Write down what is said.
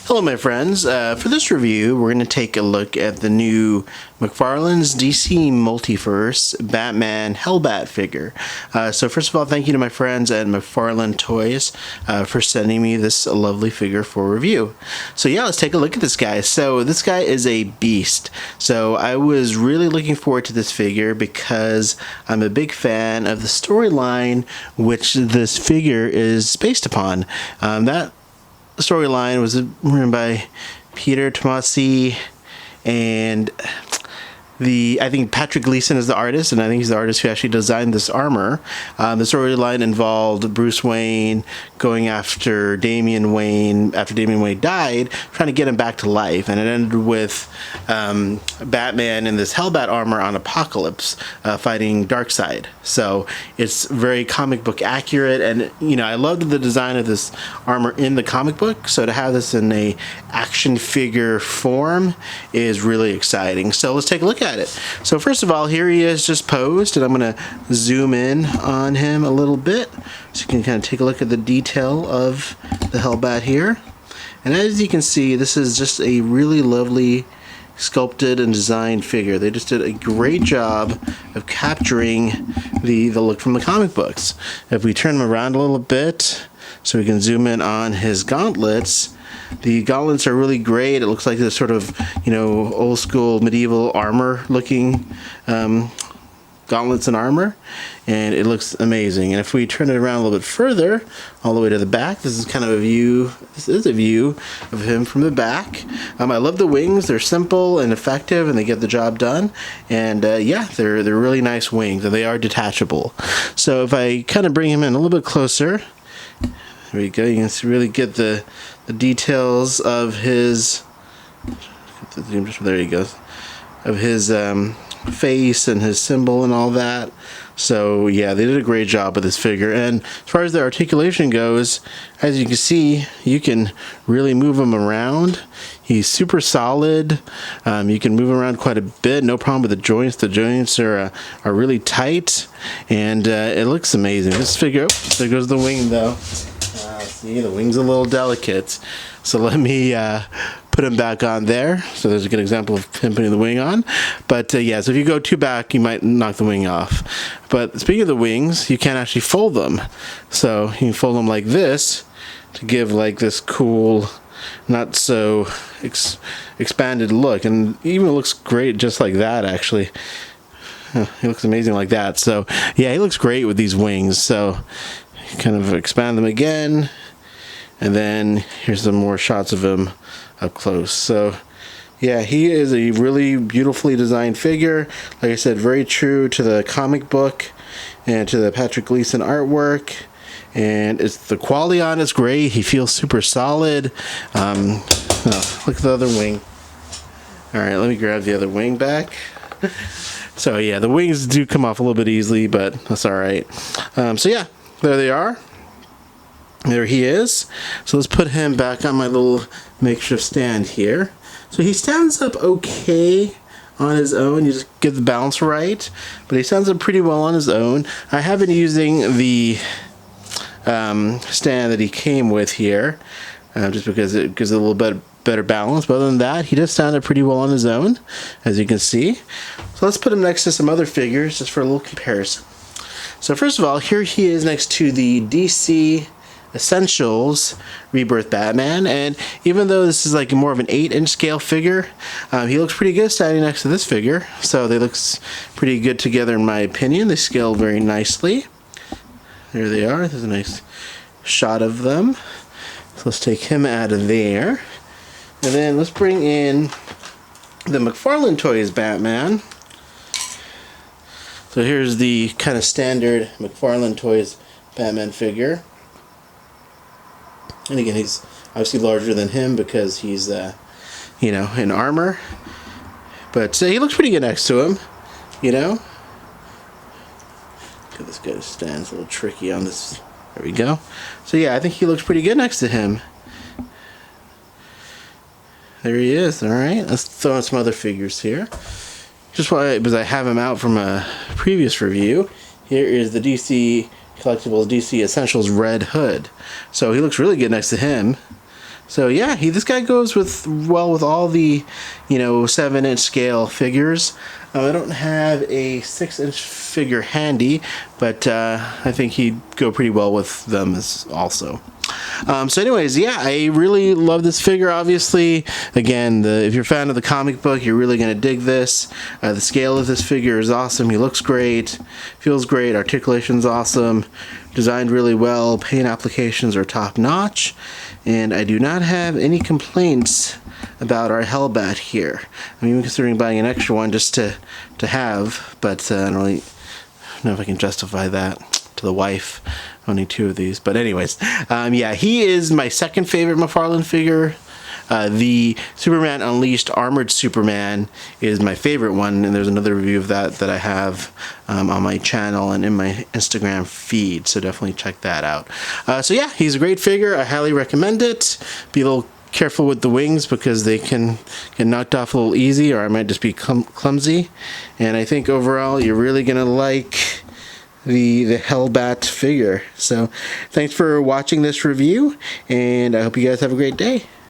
Hello my friends, for this review we're going to take a look at the new Mcfarlane's DC Multiverse Batman Hellbat figure. So first of all, thank you to my friends at Mcfarlane Toys for sending me this lovely figure for review. So yeah, let's take a look at this guy. So this guy is a beast. So I was really looking forward to this figure because I'm a big fan of the storyline which this figure is based upon. That storyline was written by Peter Tomasi, and I think Patrick Gleason is the artist, and I think he's the artist who actually designed this armor. The storyline involved Bruce Wayne going after Damian Wayne after Damian Wayne died, trying to get him back to life, and it ended with Batman in this Hellbat armor on Apocalypse fighting Darkseid. So it's very comic book accurate, and you know, I loved the design of this armor in the comic book, so to have this in a action figure form is really exciting. So let's take a look at it. So first of all, here he is just posed, and I'm going to zoom in on him a little bit so you can kind of take a look at the detail of the Hellbat here. And as you can see, this is just a really lovely sculpted and designed figure. They just did a great job of capturing the look from the comic books. If we turn him around a little bit so we can zoom in on his gauntlets, the gauntlets are really great. It looks like this sort of, you know, old school medieval armor looking gauntlets and armor, and it looks amazing. And if we turn it around a little bit further, all the way to the back, this is kind of a view. This is a view of him from the back. I love the wings. They're simple and effective, and they get the job done. And yeah, they're really nice wings, and they are detachable. So if I kind of bring him in a little bit closer, there we go. You can really get the details of his. There he goes. Of his face and his symbol and all that. So yeah, they did a great job with this figure. And as far as the articulation goes, as you can see, you can really move him around. He's super solid. You can move him around quite a bit. No problem with the joints. The joints are really tight, and it looks amazing. This figure. Oh, there goes the wing though. See, the wing's a little delicate. So let me put him back on there. So there's a good example of him putting the wing on. But yeah, so if you go too back, you might knock the wing off. But speaking of the wings, you can actually fold them. So you can fold them like this to give like this cool, not so expanded look. And it even looks great just like that, actually. He looks amazing like that. So yeah, he looks great with these wings. So kind of expand them again, and then here's some more shots of him up close. So yeah, he is a really beautifully designed figure. Like I said, very true to the comic book and to the Patrick Gleason artwork, and it's the quality on it's great. He feels super solid. Oh, look at the other wing. All right, let me grab the other wing back. So yeah, the wings do come off a little bit easily, but that's all right. So yeah, there they are. There he is. So let's put him back on my little makeshift stand here. So he stands up okay on his own. You just get the balance right, but he stands up pretty well on his own. I have been using the stand that he came with here, just because it gives it a little bit better balance. But other than that, he does stand up pretty well on his own, as you can see. So let's put him next to some other figures just for a little comparison. So first of all, here he is next to the DC Essentials Rebirth Batman, and even though this is like more of an 8-inch scale figure, he looks pretty good standing next to this figure. So they look pretty good together in my opinion. They scale very nicely. There they are. There's a nice shot of them. So let's take him out of there, and then let's bring in the Mcfarlane Toys Batman. So here's the kind of standard Mcfarlane Toys Batman figure. And again, he's obviously larger than him because he's, you know, in armor. But he looks pretty good next to him, you know. Look at this guy stands a little tricky on this. There we go. So yeah, I think he looks pretty good next to him. There he is. All right, let's throw in some other figures here. Just because I have him out from a previous review, here is the DC Collectibles DC Essentials Red Hood. So he looks really good next to him. So yeah, this guy goes with all the, 7-inch scale figures. I don't have a 6-inch figure handy, but I think he'd go pretty well with them also. So anyways, yeah, I really love this figure. Obviously, again, if you're a fan of the comic book, you're really going to dig this. The scale of this figure is awesome. He looks great, feels great, articulation's awesome, designed really well, paint applications are top notch, and I do not have any complaints about our Hellbat here. I'm even considering buying an extra one just to have, but I don't really know if I can justify that to the wife. Only 2 of these, but anyways, yeah, he is my second favorite Mcfarlane figure. The Superman Unleashed Armored Superman is my favorite one, and there's another review of that I have on my channel and in my Instagram feed, so definitely check that out. So yeah, he's a great figure. I highly recommend it. Be a little careful with the wings because they can get knocked off a little easy, or I might just be clumsy. And I think overall you're really gonna like the Hellbat figure. So thanks for watching this review, and I hope you guys have a great day.